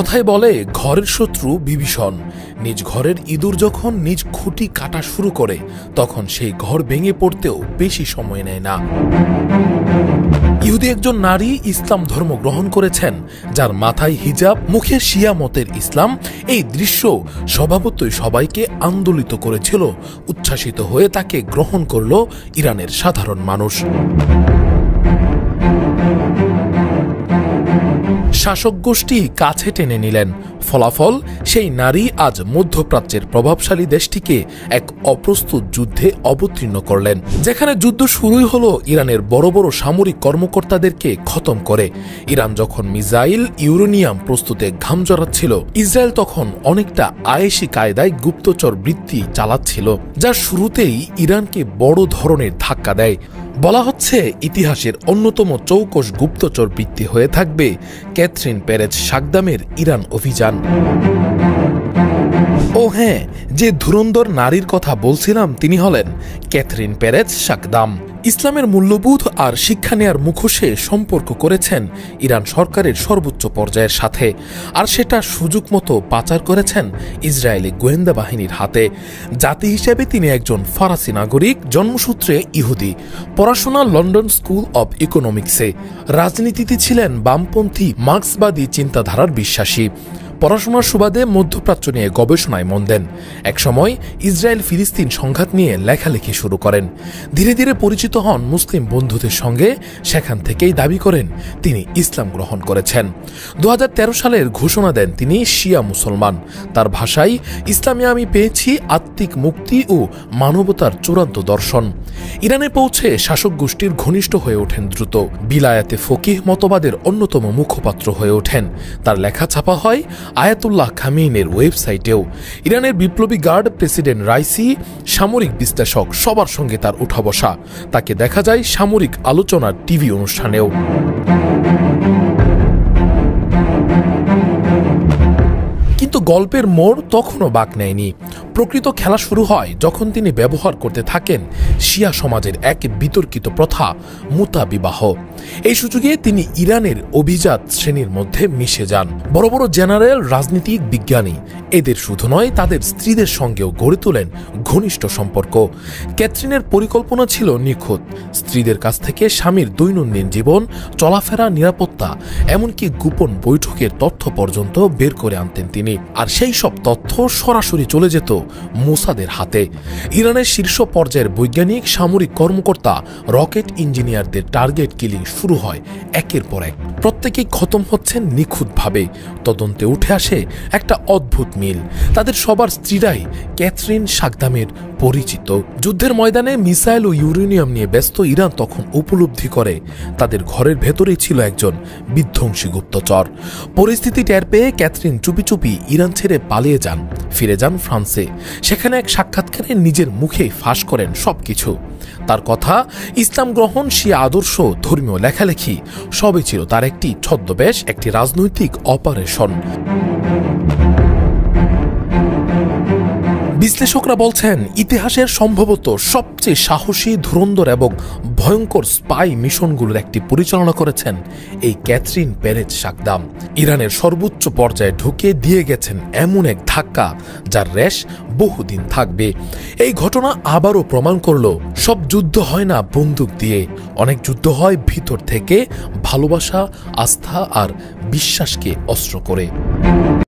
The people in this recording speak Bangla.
কথায় বলে ঘরের শত্রু বিভীষণ। নিজ ঘরের ইঁদুর যখন নিজ খুঁটি কাটা শুরু করে তখন সেই ঘর ভেঙে পড়তেও বেশি সময় নেয় না। ইহুদি একজন নারী ইসলাম ধর্ম গ্রহণ করেছেন, যার মাথায় হিজাব, মুখে শিয়া মতের ইসলাম। এই দৃশ্য স্বভাবতই সবাইকে আন্দোলিত করেছিল। উচ্ছ্বাসিত হয়ে তাকে গ্রহণ করল ইরানের সাধারণ মানুষ। শাসক গোষ্ঠী কাছে টেনে নিলেন। ফলাফল, সেই নারী আজ মধ্যপ্রাচ্যের প্রভাবশালী দেশটিকে এক অপ্রস্তুত যুদ্ধে অবতীর্ণ করলেন, যেখানে যুদ্ধ শুরুই হলো ইরানের বড় বড় সামরিক কর্মকর্তাদেরকে খতম করে। ইরান যখন মিসাইল, ইউরেনিয়াম প্রস্তুতে ঘাম জড়াচ্ছিল, ইসরায়েল তখন অনেকটা আয়েশি কায়দায় গুপ্তচর বৃত্তি চালাচ্ছিল, যা শুরুতেই ইরানকে বড় ধরনের ধাক্কা দেয়। বলা হচ্ছে ইতিহাসের অন্যতম চৌকস গুপ্তচর বৃত্তি হয়ে থাকবে ক্যাথরিন পেরেজ সাকদামের ইরান অভিযান। ও হ্যাঁ, যে ধুরন্ধর নারীর কথা বলছিলাম তিনি হলেন ক্যাথরিন পেরেজ সাকদাম। ইসলামের মূল্যবোধ আর শিক্ষা নেয়ার মুখোশে সম্পর্ক করেছেন ইরান সরকারের সর্বোচ্চ পর্যায়ের সাথে, আর সেটা সুযোগ মতো পাচার করেছেন ইসরায়েলি গোয়েন্দা বাহিনীর হাতে। জাতি হিসেবে তিনি একজন ফরাসি নাগরিক, জন্মসূত্রে ইহুদি, পড়াশোনা লন্ডন স্কুল অব ইকোনমিক্সে। রাজনীতিতে ছিলেন বামপন্থী মার্ক্সবাদী চিন্তাধারার বিশ্বাসী। পড়াশোনার সুবাদে মধ্যপ্রাচ্য নিয়ে গবেষণায় মন দেন। একসময় ইসরায়েল ফিলিস্তিন সংঘাত নিয়ে লেখালেখি শুরু করেন। ধীরে ধীরে পরিচিত হন মুসলিম বন্ধুদের সঙ্গে। সেখান থেকেই দাবি করেন তিনি ইসলাম গ্রহণ করেছেন। 2013 সালের ঘোষণা দেন তিনি শিয়া মুসলমান। তার ভাষায়, ইসলামে আমি পেয়েছি আত্মিক মুক্তি ও মানবতার চূড়ান্ত দর্শন। ইরানে পৌঁছে শাসক গোষ্ঠীর ঘনিষ্ঠ হয়ে ওঠেন দ্রুত। বিলায়াতে ফকিহ মতবাদের অন্যতম মুখপাত্র হয়ে ওঠেন। তার লেখা ছাপা হয় আয়াতুল্লাহ খামেনির ওয়েবসাইটেও। ইরানের বিপ্লবী গার্ড, প্রেসিডেন্ট রাইসি, সামরিক বিশ্লেষক, সবার সঙ্গে তার উঠা বসা। তাকে দেখা যায় সামরিক আলোচনার টিভি অনুষ্ঠানেও। কিন্তু গল্পের মোড় তখনও বাঁক নেয়নি। প্রকৃত খেলা শুরু হয় যখন তিনি ব্যবহার করতে থাকেন শিয়া সমাজের এক বিতর্কিত প্রথা, মুতা বিবাহ। এই সুযোগে তিনি ইরানের অভিজাত শ্রেণীর মধ্যে মিশে যান। বড় বড় জেনারেল, রাজনীতিক, বিজ্ঞানী, এদের শুধু নয়, তাদের স্ত্রীদের সঙ্গেও গড়ে তোলেন ঘনিষ্ঠ সম্পর্ক। ক্যাথরিনের পরিকল্পনা ছিল নিখুঁত। স্ত্রীদের কাছ থেকে স্বামীর দৈনন্দিন জীবন, চলাফেরা, নিরাপত্তা, এমনকি গোপন বৈঠকের তথ্য পর্যন্ত বের করে আনতেন তিনি। আর সেই সব তথ্য সরাসরি চলে যেত মোসাদের হাতে। ইরানের শীর্ষ পর্যায়ের বৈজ্ঞানিক, সামরিক কর্মকর্তা, রকেট ইঞ্জিনিয়ারদের টার্গেট কিলিং শুরু হয় একের পর এক। প্রত্যেকেই খতম হচ্ছেন নিখুঁতভাবে। তদন্তে উঠে আসে একটা অদ্ভুত মিল। তাদের সবার স্ত্রীরাই ক্যাথরিন সাকদামের পরিচিত। যুদ্ধের ময়দানে মিসাইল ও ইউরেনিয়াম নিয়ে ব্যস্ত ইরান তখন উপলব্ধি করে তাদের ঘরের ভেতরেই ছিল একজন বিধ্বংসী গুপ্তচর। পরিস্থিতি টের পেয়ে ক্যাথরিন চুপি চুপি ইরান ছেড়ে পালিয়ে যান, ফিরে যান ফ্রান্সে। সেখানে এক সাক্ষাৎকারে নিজের মুখেই ফাঁস করেন সবকিছু। তার কথা, ইসলাম গ্রহণ, শিয়া আদর্শ, ধর্মীয় লেখালেখি সবই ছিল তার একটি ছদ্মবেশ, একটি রাজনৈতিক অপারেশন। বিশ্লেষকরা বলছেন ইতিহাসের সম্ভবত সবচেয়ে সাহসী, ধুরন্ধর এবং ভয়ঙ্কর স্পাই মিশনগুলোর একটি পরিচালনা করেছেন এই ক্যাথরিন পেরেজ সাকদাম। ইরানের সর্বোচ্চ পর্যায়ে ঢুকে দিয়ে গেছেন এমন এক ধাক্কা যার রেশ বহুদিন থাকবে। এই ঘটনা আবারও প্রমাণ করল, সব যুদ্ধ হয় না বন্দুক দিয়ে, অনেক যুদ্ধ হয় ভিতর থেকে, ভালোবাসা, আস্থা আর বিশ্বাসকে অস্ত্র করে।